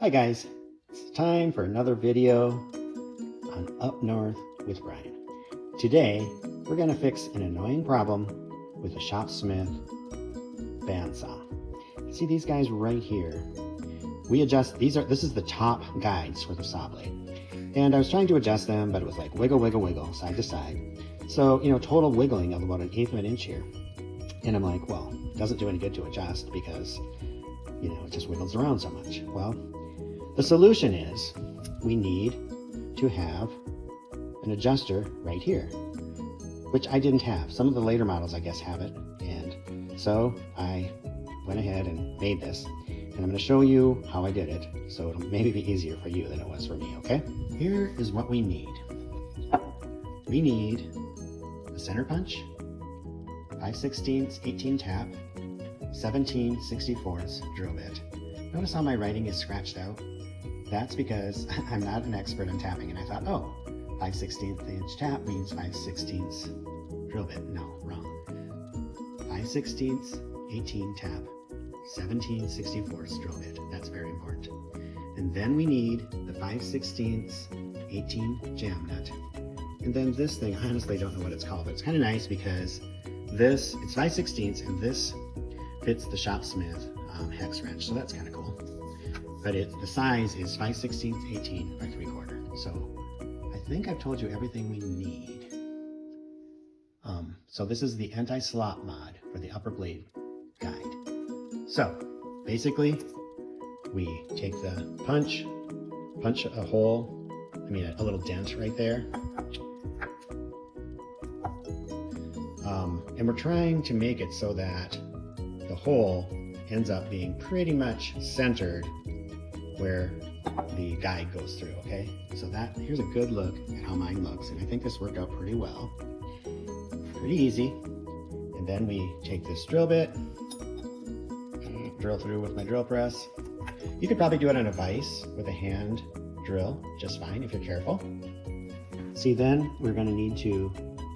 Hi guys, it's time for another video on Up North with Brian. Today, we're going to fix an annoying problem with a Shopsmith band saw. See these guys right here? We adjust, this is the top guides for the saw blade. And I was trying to adjust them, but it was like wiggle, wiggle, wiggle, side to side. So, total wiggling of about 1/8 of an inch here. And I'm like, well, it doesn't do any good to adjust because, it just wiggles around so much. Well, the solution is we need to have an adjuster right here, which I didn't have. Some of the later models, I guess, have it. And so I went ahead and made this. And I'm going to show you how I did it, so it'll maybe be easier for you than it was for me, okay? Here is what we need. We need a center punch, 5/16 18 tap, 17 64ths drill bit. Notice how my writing is scratched out? That's because I'm not an expert on tapping, and I thought, oh, 5/16 inch tap means 5/16 drill bit. No, wrong. 5/16 18 tap, 17 64ths drill bit. That's very important. And then we need the 5/16 18 jam nut. And then this thing, I honestly don't know what it's called, but it's kind of nice because it's 5/16 and this fits the Shopsmith hex wrench, so that's kind of cool. But the size is 5/16 18 by 3/4. So I think I've told you everything we need. So this is the anti-slop mod for the upper blade guide. So basically, we take the punch a hole, a little dent right there. And we're trying to make it so that the hole ends up being pretty much centered where the guide goes through, okay? So here's a good look at how mine looks, and I think this worked out pretty well. Pretty easy. And then we take this drill bit, drill through with my drill press. You could probably do it on a vise with a hand drill just fine if you're careful. See, then we're going to need to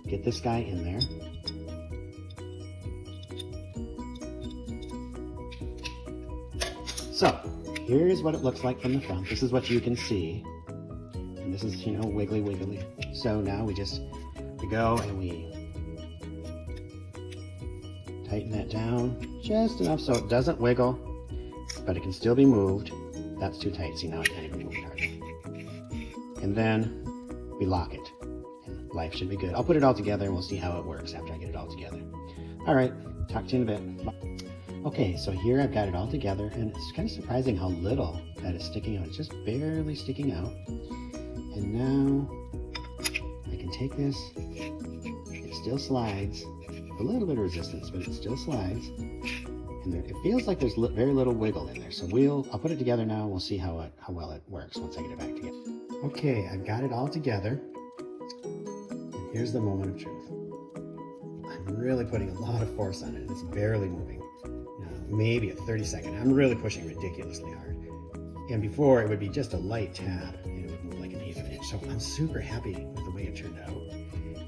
get this guy in there. So here's what it looks like from the front. This is what you can see. And this is, wiggly wiggly. So now we go and we tighten that down just enough so it doesn't wiggle, but it can still be moved. That's too tight. See, now I can't even move it hardly. And then we lock it. And life should be good. I'll put it all together and we'll see how it works after I get it all together. All right, talk to you in a bit. Bye. Okay, so here I've got it all together, and it's kind of surprising how little that is sticking out. It's just barely sticking out. And now I can take this. It still slides. A little bit of resistance, but it still slides. And it feels like there's very little wiggle in there. So I'll put it together now, and we'll see how well it works once I get it back together. Okay, I've got it all together. And here's the moment of truth. I'm really putting a lot of force on it, and it's barely moving. Maybe a 30-second. I'm really pushing ridiculously hard. And before, it would be just a light tap, and it would move like 1/8 of an inch. So I'm super happy with the way it turned out.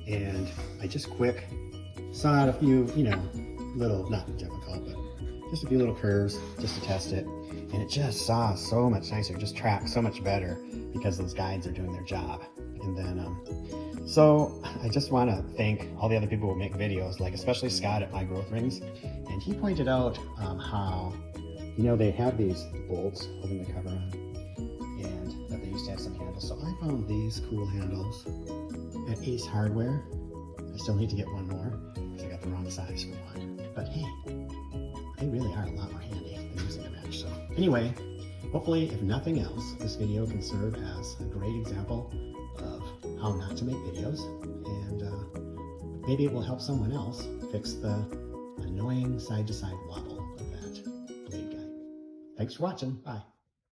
And I just quick sawed a few, little, not difficult, but just a few little curves just to test it. And it just saws so much nicer, just tracks so much better because those guides are doing their job. And then, so I just want to thank all the other people who make videos, like especially Scott at My Growth Rings. And he pointed out how, they have these bolts holding the cover on, and that they used to have some handles. So I found these cool handles at Ace Hardware. I still need to get one more because I got the wrong size for one. But hey, they really are a lot more handy than using a wrench. So anyway, hopefully, if nothing else, this video can serve as a great example of how not to make videos, and maybe it will help someone else fix the annoying side-to-side wobble of that blade guide. Thanks for watching. Bye.